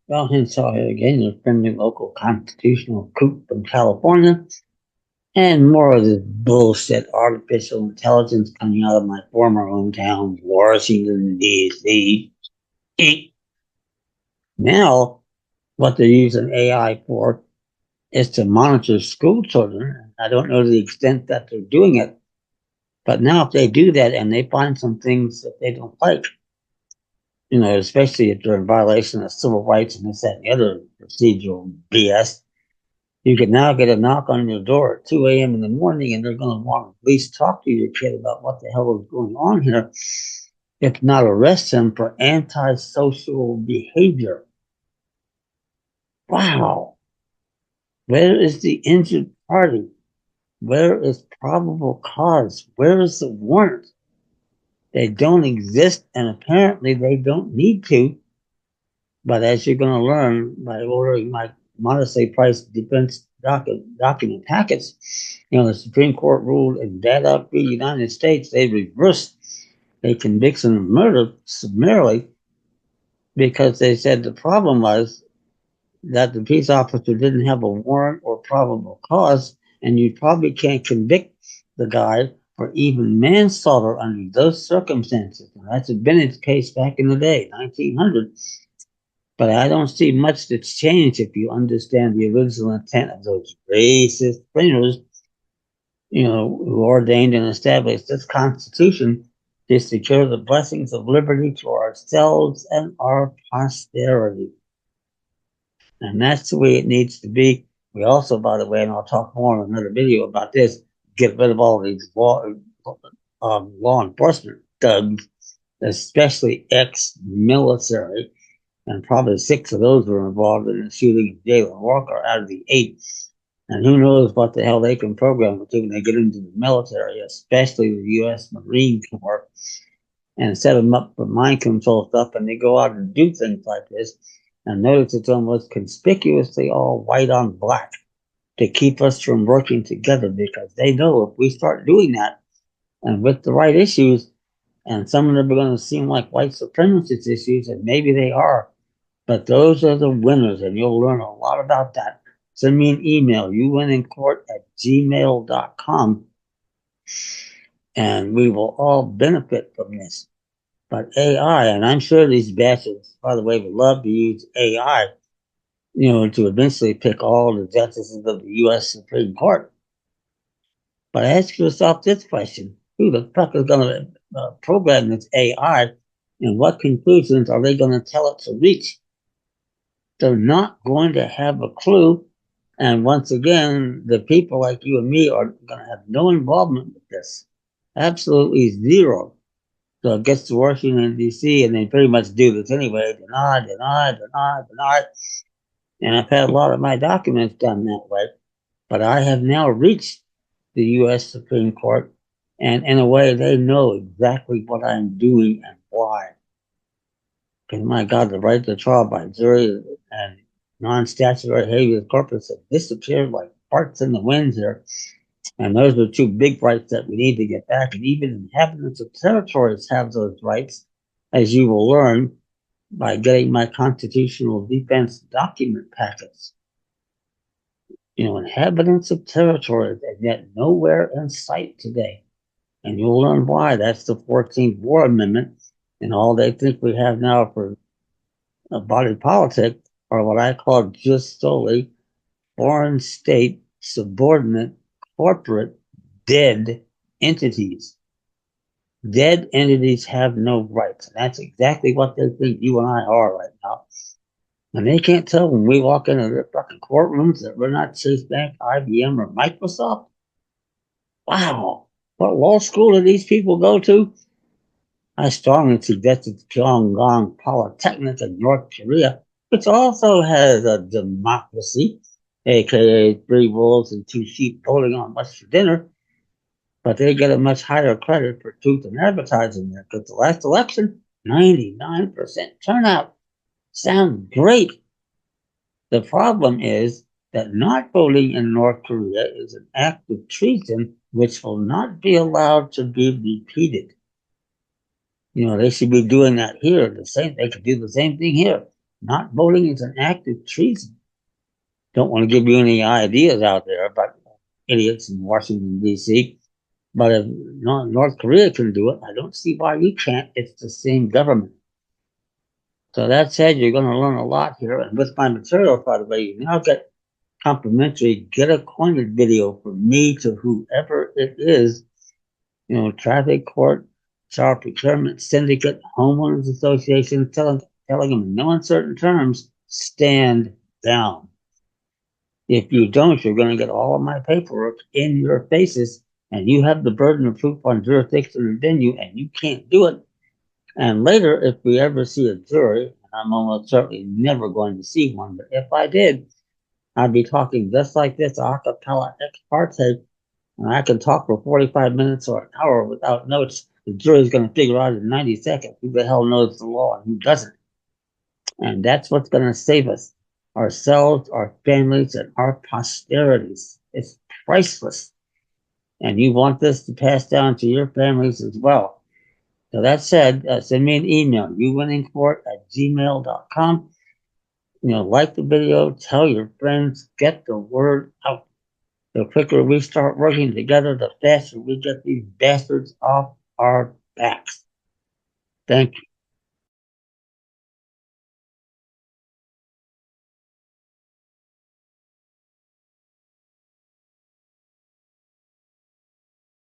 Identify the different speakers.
Speaker 1: Well, hence saw here again, your friendly local constitutional coup from California, and more of this bullshit artificial intelligence coming out of my former hometown, Washington, D.C. Now, what they're using AI for is to monitor school children. I don't know the extent that they're doing it, but now if they do that and they find some things that they don't like, especially if they're in violation of civil rights and this, that, and the other procedural BS, you can now get a knock on your door at 2 a.m. in the morning and they're going to want to at least talk to your kid about what the hell is going on here, if not arrest him for antisocial behavior. Wow. Where is the injured party? Where is probable cause? Where is the warrant? They don't exist, and apparently they don't need to. But as you're going to learn by ordering my modestly priced defense document packets, the Supreme Court ruled in Data v. United States they reversed a conviction of murder summarily because they said the problem was that the peace officer didn't have a warrant or probable cause, and you probably can't convict the guy for even manslaughter under those circumstances. And that's a Bennett's case back in the day, 1900. But I don't see much that's changed if you understand the original intent of those racist framers, who ordained and established this Constitution to secure the blessings of liberty to ourselves and our posterity. And that's the way it needs to be. We also, by the way, and I'll talk more in another video about this, get rid of all these law enforcement thugs, especially ex-military, and probably 6 of those were involved in the shooting of Jalen Walker out of the 8. And who knows what the hell they can program to when they get into the military, especially the U.S. Marine Corps, and set them up for mind control stuff, and they go out and do things like this. And notice it's almost conspicuously all white on black to keep us from working together, because they know if we start doing that and with the right issues, and some of them are going to seem like white supremacist issues, and maybe they are, but those are the winners, and you'll learn a lot about that. Send me an email, youwinnincourt@gmail.com, and we will all benefit from this. But AI, and I'm sure these bastards, by the way, would love to use AI, to eventually pick all the justices of the U.S. Supreme Court. But ask yourself this question: who the fuck is going to program this AI, and what conclusions are they going to tell it to reach? They're not going to have a clue. And once again, the people like you and me are going to have no involvement with this. Absolutely zero. So it gets to Washington, D.C., and they pretty much do this anyway. Deny, deny, deny, deny. And I've had a lot of my documents done that way. But I have now reached the U.S. Supreme Court, and in a way, they know exactly what I'm doing and why. Because my God, the right to trial by jury and non-statutory habeas corpus have disappeared like farts in the wind here. And those are 2 big rights that we need to get back. And even inhabitants of territories have those rights, as you will learn by getting my constitutional defense document packets. Inhabitants of territories, and yet nowhere in sight today. And you'll learn why. That's the 14th War Amendment. And all they think we have now for a body politic are what I call just solely foreign state subordinate corporate dead entities. Dead entities have no rights. And that's exactly what they think you and I are right now. And they can't tell when we walk into their fucking courtrooms that we're not Chase Bank, IBM, or Microsoft. Wow. What law school do these people go to? I strongly suggest it's Pyongyang Polytechnic in North Korea, which also has a democracy, aka 3 wolves and 2 sheep voting on what's for dinner. But they get a much higher credit for truth in advertising there, because the last election, 99% turnout. Sounds great. The problem is that not voting in North Korea is an act of treason which will not be allowed to be repeated. They should be doing that here. They could do the same thing here. Not voting is an act of treason. Don't want to give you any ideas out there about idiots in Washington, D.C., but if North Korea can do it, I don't see why you can't. It's the same government. So that said, you're going to learn a lot here. And with my material, by the way, you now get complimentary Get Acquainted video from me to whoever it is, traffic court, child procurement syndicate, homeowners association, telling them in no uncertain terms, stand down. If you don't, you're going to get all of my paperwork in your faces, and you have the burden of proof on jurisdiction and venue, and you can't do it. And later, if we ever see a jury, and I'm almost certainly never going to see one, but if I did, I'd be talking just like this, a cappella ex parte, and I can talk for 45 minutes or an hour without notes. The jury's going to figure out in 90 seconds who the hell knows the law and who doesn't. And that's what's going to save us, ourselves, our families, and our posterities. It's priceless. And you want this to pass down to your families as well. So that said, send me an email, youwinningcourt@gmail.com. Like the video, tell your friends, get the word out. The quicker we start working together, the faster we get these bastards off our backs. Thank you.